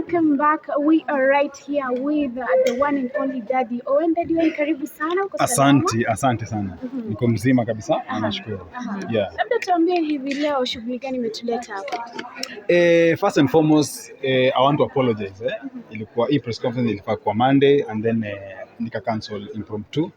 welcome back. We are right here with the one and only Daddy Owen. Daddy Owen, karibu sana. Uko salama? Asante sana. Niko mzima kabisa na nashukuru. Yeah. Labda tuambie hivi leo shughuli gani imetuleta hapa? First and foremost, I want to apologize. Ilikuwa hii press conference ilikuwa kwa Monday and then nika cancel impromptu.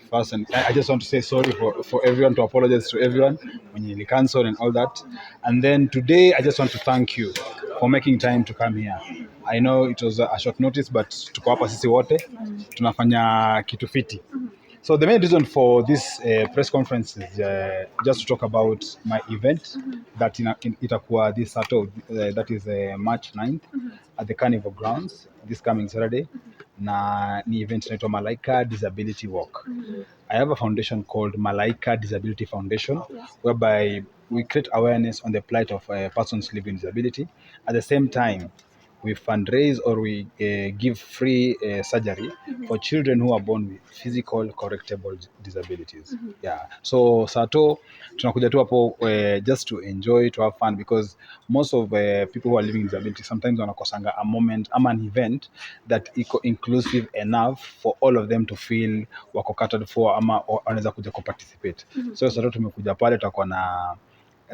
First, and I just want to say sorry for everyone, to apologize to everyone when you cancel and all that. And then today, I just want to thank you for making time to come here. I know it was a short notice, but tuko hapa sisi wote tunafanya kitu fiti. So the main reason for this press conference is just to talk about my event that itakuwa this Saturday, that is March 9th at the Carnival Grounds this coming Saturday. Na ni event inaitwa Malaika Disability Walk. I have a foundation called Malaika Disability Foundation, whereby we create awareness on the plight of persons living with disability. At the same time, we fundraise or we give free surgery for children who are born with physical correctable disabilities. Yeah. So Sato, tunakuja tu hapo just to enjoy, to have fun, because most of people who are living with disability sometimes wanakosanga a moment ama an event that iko inclusive enough for all of them to feel wako catered for ama wanaweza kuja participate. So Sato tumekuja pale, tutakuwa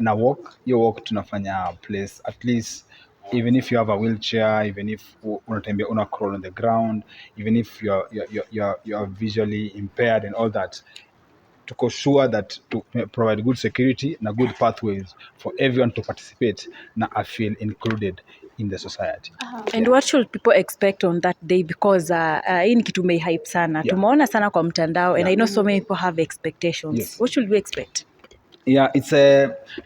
na walk. Hiyo walk tunafanya place at least, even if you have a wheelchair, even if unatembea una crawl on the ground, even if you are visually impaired and all that, to sure that to provide good security and good pathways for everyone to participate na feel included in the society. And what should people expect on that day? Because hii ni kitu hype sana. Tumeona sana kwa mtandao and I know so many people have expectations. Yes. What should we expect? Yeah, it's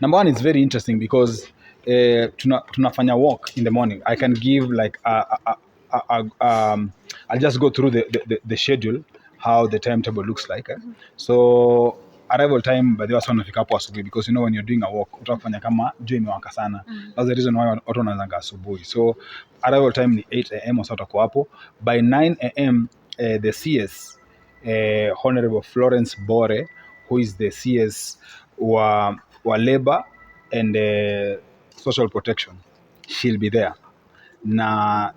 number one, it's very interesting because tunafanya walk in the morning. I can give like I'll just go through the schedule, how the timetable looks like. So arrival time by the way wanafika hapo asubuhi, because you know when you're doing a walk utafanya kama jua imewaka sana. That's the reason why watu wanaanza asubuhi. So arrival time ni 8 am, wasa utakuwa hapo by 9 am. The CS Honorable Florence Bore, who is the CS wa labor and social protection, she'll be there. Na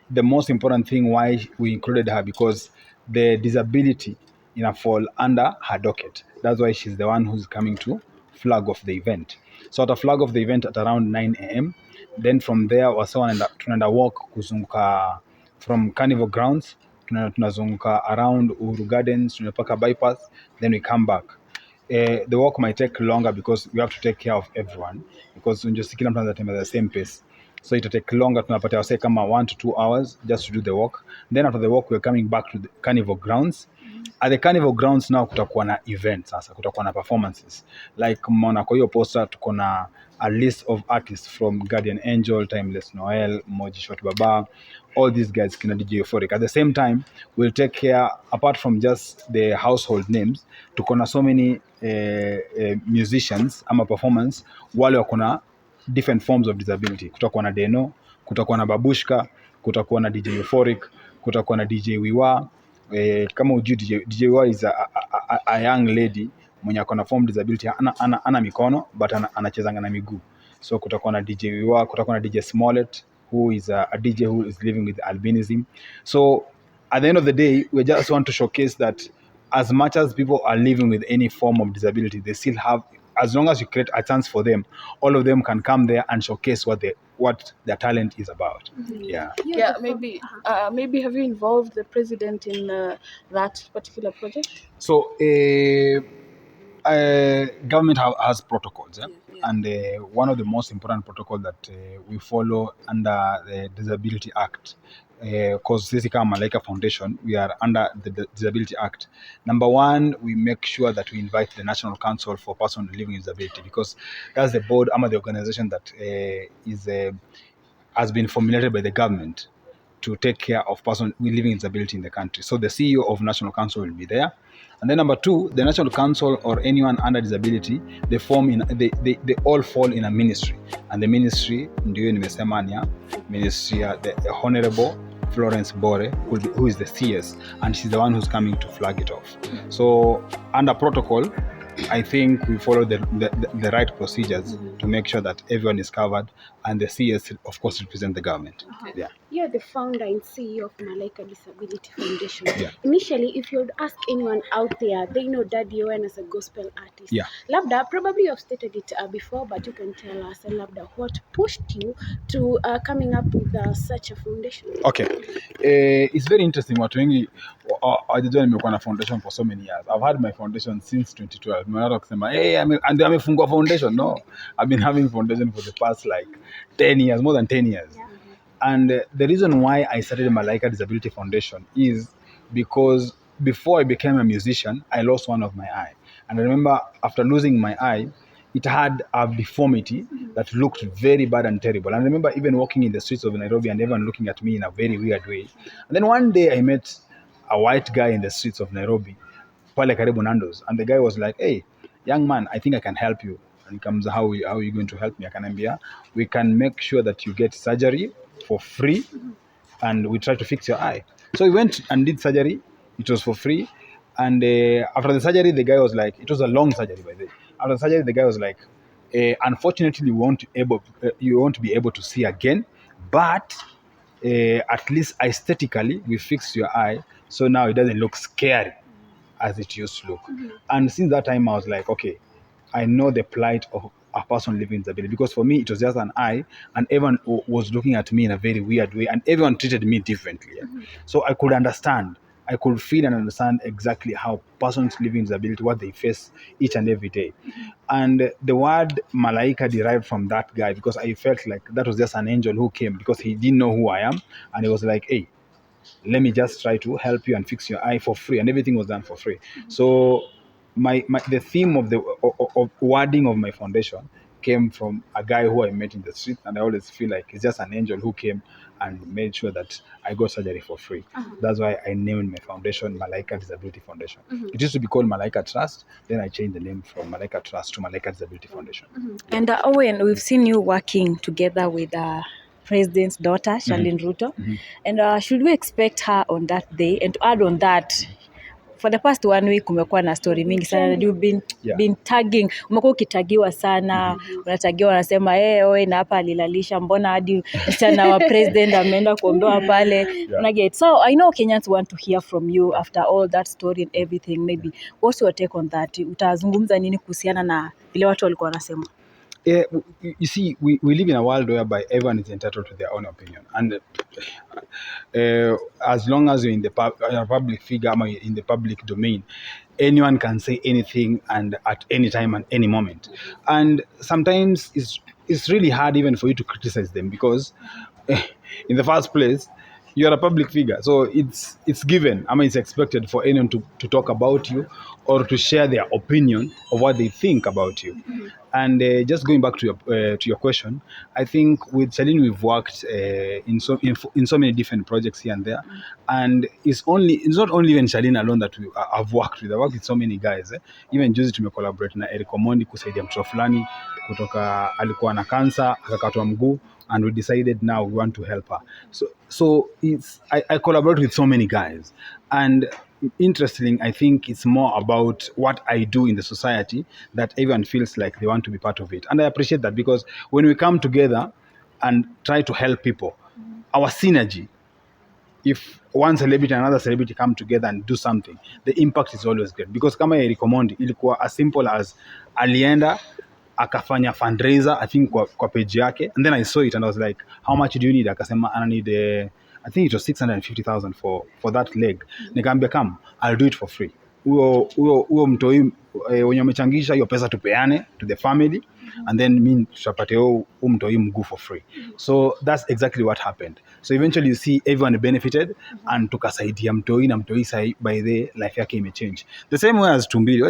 the most important thing why we included her, because the disability fall under her docket. That's why she's the one who's coming to flag off the event. So at a flag of the event at around 9 am, then from there tunaenda walk kuzunguka from Carnival Grounds, tunazunguka around Uhuru Gardens, tunapaka bypass, then we come back. The walk might take longer because we have to take care of everyone, because kila mtu anatembea the same pace, so it take longer. Tunapata wase kama 1 to 2 hours just to do the walk. Then after the walk we're coming back to the Carnival Grounds. At the Carnival Grounds now kutakuwa na events, sasa kutakuwa na performances like mona. Kwa hiyo poster tuko na a list of artists from Guardian Angel, Timeless Noel, Moji Shot Baba, all these guys, kina DJ Euphoric. At the same time we'll take care, apart from just the household names, tuko na so many musicians ama performance wale wako na different forms of disability. Kutakuwa na Deno, kutakuwa na Babushka, kutakuwa na DJ Euphoric, kutakuwa na DJ Wiwa. Kama ujui DJ Wiwa is a young lady mwenye akona form disability, ana mikono but anachezanga na miguu. So kutakuwa na DJ Wiwa, kutakuwa na DJ Smollett, who is a DJ who is living with albinism. So at the end of the day, we just want to showcase that as much as people are living with any form of disability, they still have, as long as you create a chance for them, all of them can come there and showcase what their talent is about. Yeah, maybe have you involved the president in that particular project? So government has protocols, and one of the most important protocol that we follow under the Disability Act, because sisi kama Malaika Foundation, we are under the Disability Act. Number one, we make sure that we invite the National Council for Persons Living with Disability, because that's the board ama the organization that has been formulated by the government to take care of persons living with disability in the country. So the CEO of National Council will be there. And then number two, the National Council or anyone under disability, they all fall in a ministry. And the ministry, ndio nimesema ni ministry, the Honorable Florence Bore, who is the CS, and she's the one who's coming to flag it off. So under protocol, I think we follow the right procedures to make sure that everyone is covered, and the CS, of course, represent the government. Yeah. You're the founder and CEO of Malaika Disability Foundation. Yeah. Initially, if you'd ask anyone out there, they know Daddy Owen as a gospel artist. Yeah. Labda, probably you've stated it before, but you can tell us, Labda, what pushed you to coming up with such a foundation? Okay. It's very interesting. Watu wengi hawajajua nimekuwa na foundation for so many years. I've had my foundation since 2012. Nimeanza kusema, hey, amefungua foundation. No, I've been having foundation for the past like 10 years, more than 10 years. Yeah. And the reason why I started Malaika Disability Foundation is because before I became a musician, I lost one of my eye. And I remember after losing my eye, it had a deformity that looked very bad and terrible. And I remember even walking in the streets of Nairobi and everyone looking at me in a very weird way. And then one day I met a white guy in the streets of Nairobi, pale karibu Nando's, and the guy was like, hey, young man, I think I can help you. And he comes, how are you going to help me? Akaniambia, we can make sure that you get surgery for free, and we try to fix your eye. So we went and did surgery. It was for free. And after the surgery, the guy was like, it was a long surgery by the way. After the surgery, the guy was like, unfortunately, you won't be able to see again, but at least aesthetically, we fixed your eye, so now it doesn't look scary as it used to look. And since that time, I was like, okay, I know the plight of a person living with disability, because for me, it was just an eye, and everyone was looking at me in a very weird way, and everyone treated me differently. So I could understand. I could feel and understand exactly how persons living with disability, what they face each and every day. And the word Malaika derived from that guy, because I felt like that was just an angel who came, because he didn't know who I am, and he was like, hey, let me just try to help you and fix your eye for free, and everything was done for free. So the theme of the wording of my foundation came from a guy who I met in the street, and I always feel like it's just an angel who came and made sure that I got surgery for free. That's why I named my foundation Malaika Disability Foundation. It used to be called Malaika Trust, then I changed the name from Malaika Trust to Malaika Disability Foundation. And Owen, we've seen you working together with President's daughter, Charlene Ruto. And should we expect her on that day? And to add on that, for the past 1 week kumekuwa na story mingi sana. You've been tagging, umekuwa ukitagiwa sana, unatagiwa unasema Owen hapa alilalisha, mbona hadi msichana wa president ameenda kuombewa pale. So I know Kenyans want to hear from you after all that story and everything. Maybe what's your take on that? Utazungumza nini kuhusiana na vile watu walikuwa wanasema? You see, we live in a world whereby everyone is entitled to their own opinion, and as long as you're in the public figure, in the public domain, anyone can say anything and at any time and any moment. And sometimes it's really hard even for you to criticize them, because in the first place, you're a public figure, so it's given. It's expected for anyone to talk about you or to share their opinion of what they think about you. And just going back to your question, I think with Charlene we've worked in so many different projects here and there, and it's not only even Charlene alone that I've worked with. I worked with so many guys. Even juzi tumecollaborate na Eric Omondi kusaidia mtoto fulani kutoka alikuwa na cancer akakatwa mguu, and we decided now we want to help her. So I collaborate with so many guys, and interesting, I think it's more about what I do in the society that everyone feels like they want to be part of it. And I appreciate that, because when we come together and try to help people, our synergy, if one celebrity and another celebrity come together and do something, the impact is always great. Because kama Eric Omondi, ilikuwa as simple as alienda akafanya fundraiser, I think kwa page yake, and then I saw it and I was like, how much do you need? Akasema I need I think it was 650,000 for that leg. Nikamwambia come, I'll do it for free. Huo mtoi wenye umechangisha hiyo pesa tupeane to the family, and then mimi tutapate huo mtoi mguu for free. So that's exactly what happened. So eventually you see everyone benefited, and tukasaidia mtoi, na mtoi sai by the life yake imechange. The same way as Tumbili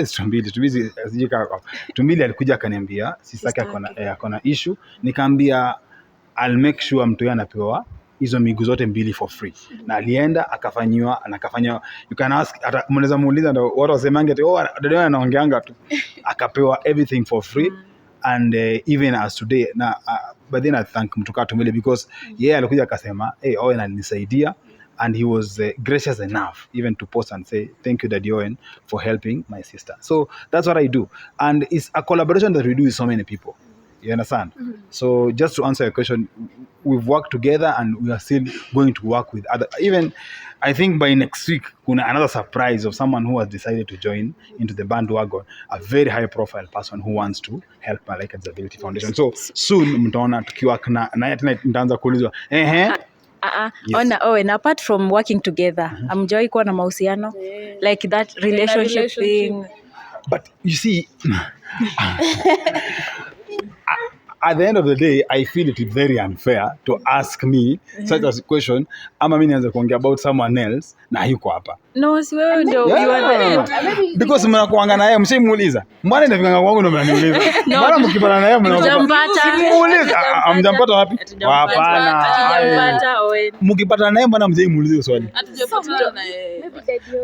alikuja akaniambia sisi yake akona issue, nikamwambia I'll make sure mtoi anapewa hizo miguu zote mbili for free. Na alienda akafanywa, you can ask, mnaweza muuliza ndio watu wasemange dada anaongeanga tu, akapewa everything for free. And even as today na but then I thank Mtuka Tumbili, because alikuja akasema Owen alinisaidia, and he was gracious enough even to post and say, thank you, Daddy Owen, for helping my sister. So that's what I do. And it's a collaboration that we do with so many people. You understand? So just to answer your question, we've worked together and we are still going to work with other. Even I think by next week, another surprise of someone who has decided to join into the bandwagon, a very high profile person who wants to help Malaika Disability Foundation. So soon, mtaona tukiwork na tena nitaanza kuulizwa Yes. Ona Owen, apart from working together, amjoi kuwa na mahusiano like that relationship thing. But you see, at the end of the day, I feel it is very unfair to ask me such a question. Ama mimi nianze kuongea about someone else na yuko hapa. No, si wewe ndio you are the Because mnakuanga na yeye mshimuuliza. Mbona inafikanga kwangu ndo mnaniuliza? Mbona mkipata na yeye mnamuuliza? Amjampata wapi? Hapana. Hatujampata Owen. Mkipata na yeye mbona mjaimuuliza swali? Hatujapatana na yeye.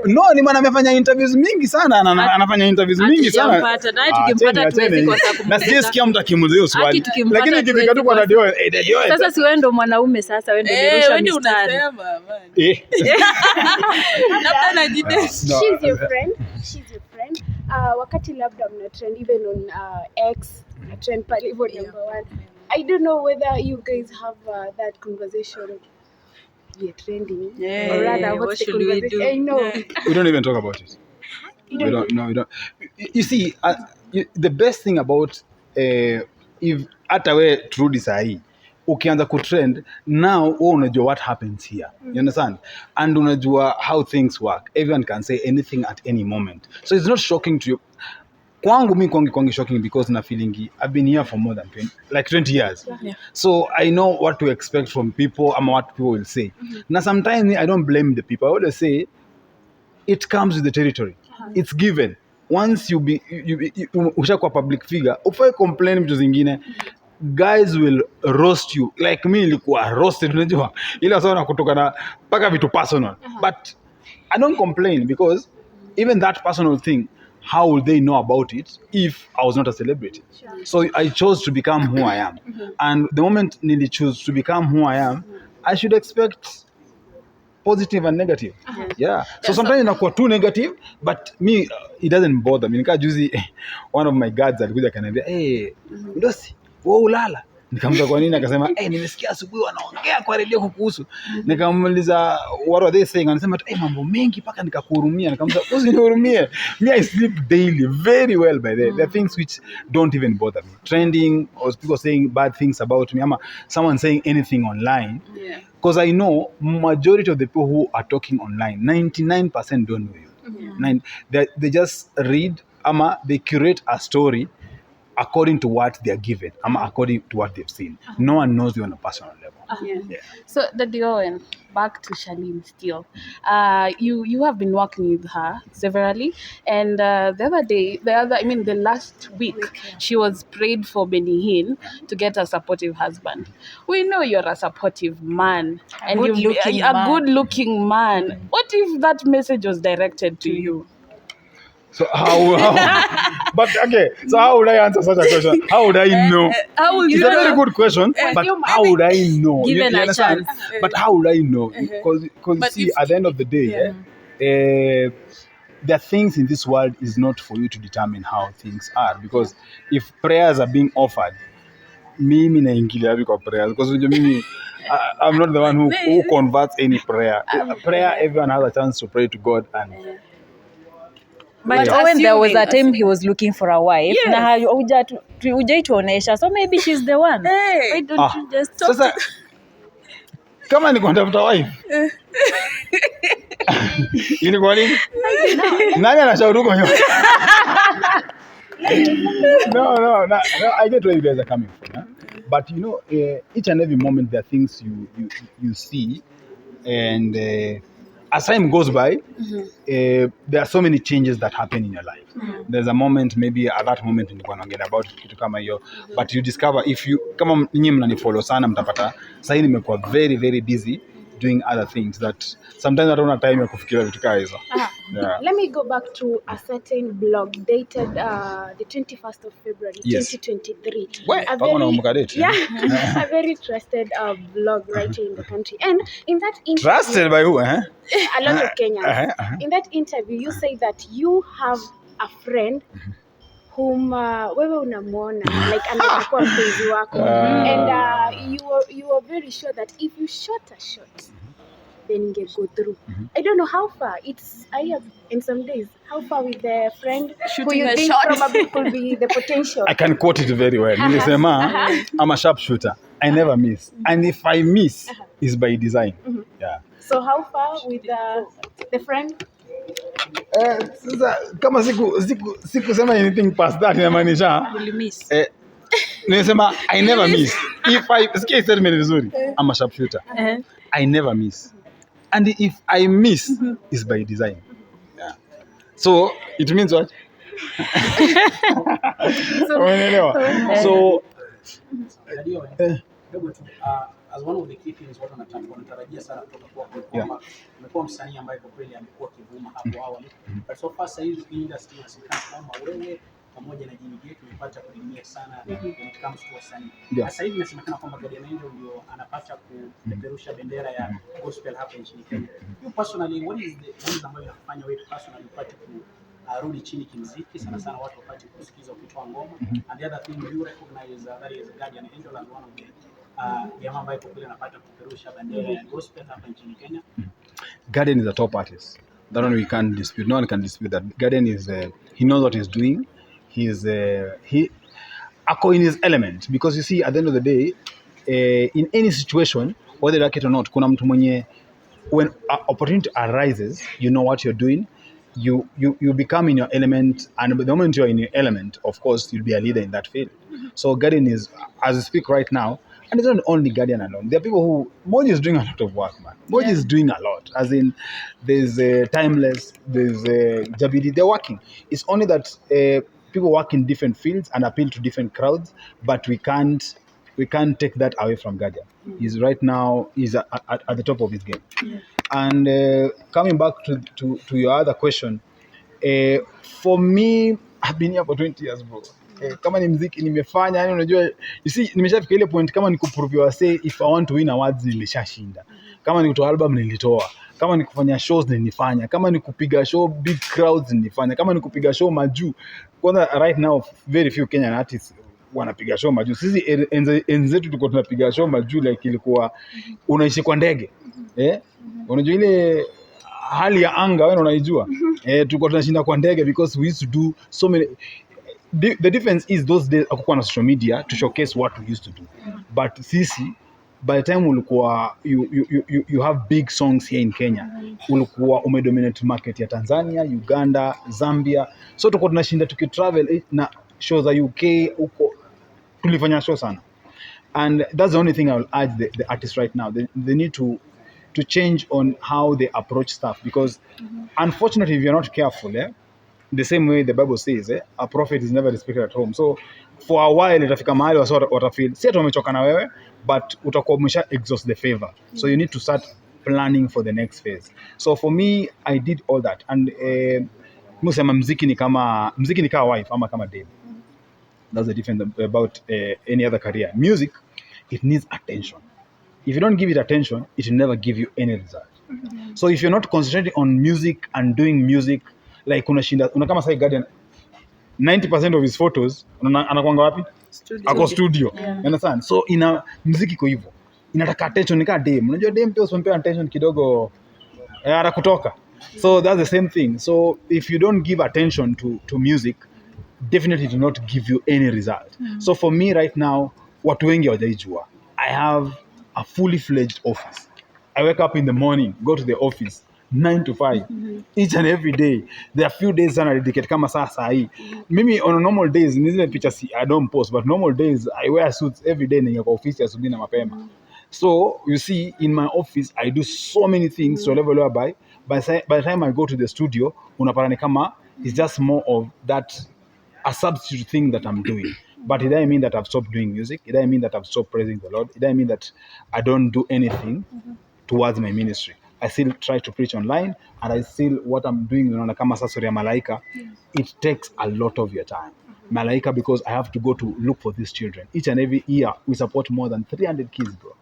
No, ni maana amefanya interviews mingi sana, anafanya interviews mingi sana. Hatujampata, na tukimpata tuwezi kosa kumuuliza. Na sijasikia mtu akimuuliza swali. Lakini ikifika tu kwa Daddy Owen, Daddy Owen. Sasa si wewe ndo mwanaume sasa, wewe ndio nirusha mstari. She's your friend. Wakati labda mna trend even on X, trend pale hivyo #1. I don't know whether you guys have that conversation. We trending. Or rather, what what's the should we conversation? do? I know. We don't even talk about it. We don't. You see, the best thing about if hata we Trudy sahi ukianza kutrend now, unajua what happens here. You understand? And unajua how things work. Everyone can say anything at any moment. So it's not shocking to you. Kwangu shocking because na feeling I've been here for more than 20 years. Yeah. So I know what to expect from people and what people will say. Now sometimes I don't blame the people. I always say it comes with the territory. It's given. Once you ushakuwa public figure, ufai complain vitu zingine. Guys will roast you. Like me nilikuwa roasted, unajua. Ila sana kutoka na paka vitu personal. But I don't complain because even that personal thing, how will they know about it if I was not a celebrity? Sure. So I chose to become who I am. And the moment Nili choose to become who I am, I should expect positive and negative. Yeah. So sometimes inakuwa too negative, but me, it doesn't bother me. Nika juzi, one of my guards alikuja akaniambia, Mdosi, wewe ulala. Nikamwambia kwa nini? Akasema, nimesikia asubuhi wanaongea kwa radio kukuhusu. Nikamuuliza, what are they saying? Anasema, mambo mengi paka nikakuhurumia. Nikamwambia, usinihurumie. Me, I sleep daily very well by the way. There are things which don't even bother me. Trending or people saying bad things about me, ama someone saying anything online. Yeah. Because I know majority of the people who are talking online, 99% don't know you. They just read, ama they curate a story according to what they are given, according to what they've seen. No one knows you on a personal level. Yeah. So, Daddy Owen, back to Charlene still. You have been working with her severally, and the last week, she was prayed for Benihin to get a supportive husband. We know you're a supportive man, and a good-looking man. What if that message was directed to you? So how but okay, so how would I answer such a question? How would I know? It's a very good question, but how would I know? Given a chance. But how would I know? Because see, at the end of the day, there are things in this world is not for you to determine how things are. Because if prayers are being offered, mimi naingilia kwa prayers. Because mimi, I'm not the one who converts any prayer. Prayer, everyone has a chance to pray to God and. But Owen, there was a time he was looking for a wife. Yes. Na hujai tuonesha, so maybe she's the one. Why don't you just talk? Sasa, kama niko natafuta wife. Ilikuwa nini? Nani anashauri huko hiyo? No, I get where you guys are coming from. Huh? But you know, each and every moment there are things you see, and as time goes by, there are so many changes that happen in your life. There's a moment, maybe at that moment nilikuwa naongea about kitu kama hiyo, but you discover if you kama nyinyi mnanifollow sana mtapata sasa hivi nimekuwa very very busy doing other things that sometimes I don't have time ya kufikiria vitu kama hizo. Yeah. Let me go back to a certain blog dated the 21st of February, Yes. 2023. Wait, A pako na very, umukadate, yeah, a very trusted blog writer in the country. And in that interview, Trusted by who? Huh? a lot of Kenyans. Uh-huh. In that interview, you say that you have a friend whom wewe unamwona like anaweza kuwa mpenzi wako, and you were very sure that if you shot a shot then you go through. I don't know how far. It's in some days. How far with the friend who Shooting you a think shot. probably could be the potential? I can quote it very well. Nilisema, I'm a sharpshooter. I never miss. And if I miss, it's by design. Yeah. So how far with the friend? Sasa kama sikusema anything past that inamaanisha Will miss. nimesema I never miss. If I sikia statement vizuri, I'm a sharpshooter. I never miss. And if I miss, it's by design. Yeah. So it means what? Umeelewa? So as one of the key things watu wanatarajia sana kutoka kwako kwamba umekuwa msanii ambaye kwa kweli amekuwa kivuma hapo awali, but so far sasa hivi industry inasikana kwamba wewe pamoja na Jimmy Gate umepata kulimia sana when it comes to wasanii. Sasa hivi inasemekana kwamba Guardian Angel ndio anapata kupeperusha bendera ya gospel hapa nchini Kenya. You personally, what is ambayo inakufanya wewe personally upate rudi chini kimuziki sana sana watu wapate kusikiza ukitoa ngoma, and the other thing you recognize that is Guardian Angel as one of the jamaa ambaye kwa kweli anapata kupeperusha bendera ya gospel hapa nchini Kenya? Guardian is a top artist. That one we can't dispute. No one can dispute that. Guardian is he knows what he's doing. He's ako in his element, because you see at the end of the day in any situation whether you like it or not, kuna mtu mwenye when opportunity arises, you know what you're doing. You become in your element, and the moment you're in your element, of course you'll be a leader in that field. So Guardian is, as we speak right now, and it's not only Guardian alone. There are people who Moji is doing a lot of work, man. Moji is doing a lot. As in, there's Timeless, there's Jabidi. They're working. It's only that people work in different fields and appeal to different crowds, but we can't take that away from Guardian. He's right now at the top of his game. And coming back to your other question, for me, I've been here for 20 years, bro. Kama ni muziki nimefanya, yani unajua, you see, nimeshafika ile point kama ni kuprove say if I want to win awards nilishashinda. Kama ni kutoa album nilitoa. Kama ni kufanya shows nilifanya. Kama ni kupiga show big crowds nilifanya. Kama ni kupiga show majuu. Kwanza right now very few Kenyan artists wanapiga show majuu. Sisi enzetu tulikuwa tunapiga show majuu like ilikuwa unaishi kwa ndege. Unajua ile hali ya anga wewe unaijua. Tulikuwa tunashinda kwa ndege because we used to do so many. The difference is those days hakukuwa na social media to showcase what we used to do. But sisi by the time ulikuwa you have big songs here in Kenya, ulikuwa umedominate market ya Tanzania, Uganda, Zambia. So tulikuwa tunashinda tukitravel na shows za UK huko, tulifanya show sana. And that's the only thing I will urge the artists right now. They need to change on how they approach stuff, because unfortunately if you're not careful, the same way the Bible says, a prophet is never respected at home. So for a while itafika mahali watafeel si ati wamechoka na wewe, but utakuwa umesha exhaust the favor. So you need to start planning for the next phase. So for me, I did all that. And musema mziki ni kama wife ama kama dame. That's the difference about any other career. Music, it needs attention. If you don't give it attention, it will never give you any result. So if you're not concentrating on music and doing music, like una kama sai Guardian, 90% of his photos anakuanga wapi? Ako studio. You understand? So ina muziki iko hivyo. Inataka attention, ni kama dem. Unajua dem pia usimpea attention kidogo kutoka. So that's the same thing. So if you don't give attention to music, definitely it will not give you any result. So for me right now, watu wengi hawajaijua, I have a fully fledged office. I wake up in the morning, go to the office 9 to 5 each and every day. There are few days sana dedicate kama saa hii. Mimi on a normal days ni zile picha I don't post, but normal days I wear suits every day na kwa office asubuhi na mapema. So you see, in my office I do so many things to a level whereby by the time I go to the studio unapata ni kama it's just more of that, a substitute thing that I'm doing. But it doesn't mean that I've stopped doing music. It doesn't mean that I've stopped praising the Lord. It doesn't mean that I don't do anything towards my ministry. I still try to preach online, and I still what I'm doing, unaona kama sasa story ya Malaika, it takes a lot of your time. Malaika, because I have to go to look for these children. Each and every year, we support more than 300 kids, bro,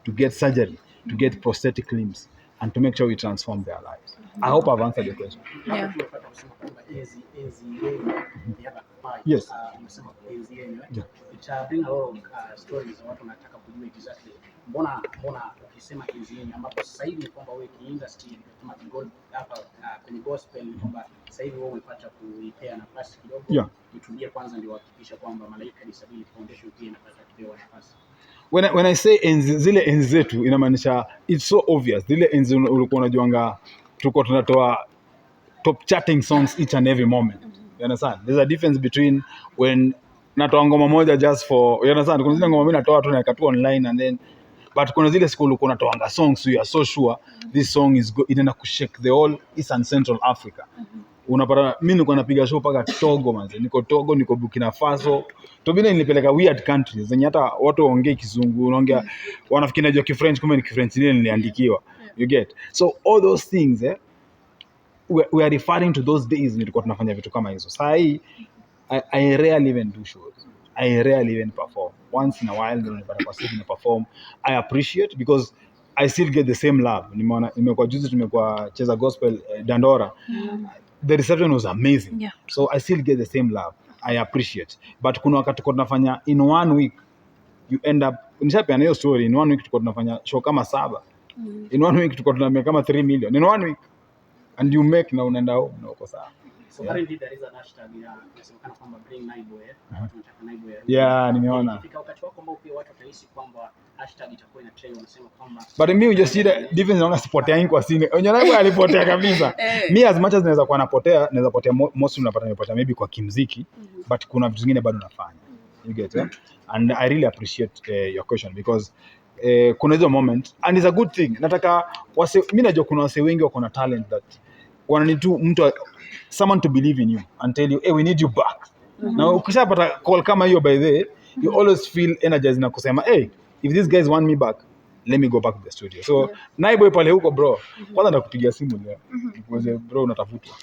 to get surgery, to get prosthetic limbs, and to make sure we transform their lives. I hope I've answered your question. Yeah. Yes. Yeah. It bring a lot of stories za watu wanataka kujua exactly mbona ukisema enzi yenu ambapo sasa hivi kwamba wewe kiindustry kama hapa kwenye gospel kwamba sasa hivi wewe umepata kuipea nafasi kidogo, itulie kwanza ndio uhakikisha kwamba Malaika Disability Foundation pia inapata kupewa nafasi. When I say enzi, zile enzi zetu inamaanisha it's so obvious. Zile enzi ulikuwa unajuanga tuko tunatoa top charting songs each and every moment. You understand? There's a difference between when natoa ngoma moja just for, you understand? Kuna zile ngoma mimi natoa tu naeka tu online, and then but kuna zile siku ulikuwa unatoanga songs so you are so sure this song is inaenda kushake the whole East and Central Africa. Unapata mimi nilikuwa napiga show paka Togo manze. Niko Togo, niko Burkina Faso. Tobina nilipeleka weird countries zenye hata watu waongee Kizungu, unaongea wanafikiri najua Kifrench, kumbe ni Kifrench ile niliandikiwa. You get? So all those things we are referring to those days nilikuwa tunafanya vitu kama hizo. Sasa hii I rarely even do shows. I rarely even perform. Once in a while ndio nipata kwa stage na perform. I appreciate because I still get the same love. Nimekuwa juzi tumekuwa cheza gospel Dandora. The reception was amazing. Yeah. So I still get the same love. I appreciate. But kuna wakati tuko tunafanya in 1 week you end up, nishapeana hiyo story, in 1 week tuko tunafanya show kama 7. In 1 week tuko tunameka kama 3 million. In 1 week. And you make na unaenda home na uko sawa. So currently there is a hashtag inasemekana kwamba bring Naibo tunataka Naibo. Yeah, nimeona. Ifika wakati wako ambao pia watu watahisi kwamba hashtag itakuwa ina trend, wanasema kwamba but me just see the difference. Naona sipotea hii kwa sine. Naibo alipotea kabisa. Me as much as naweza kuwa napotea, naweza potea mostly unapata nimepotea maybe kwa kimuziki, but kuna vitu vingine bado nafanya. You get it? And I really appreciate your question because kuna hizo moment and it's a good thing. Nataka mimi najua kuna wase wengi wako na talent that wanani tu mtu someone to believe in you and tell you, hey, we need you back. Now ukishapata call kama hiyo, by the way, you always feel energized na kusema, hey, if these guys want me back, let me go back to the studio. So Naibo pale huko bro, kwanza ndakupigia simu leo. Because bro unatafutwa.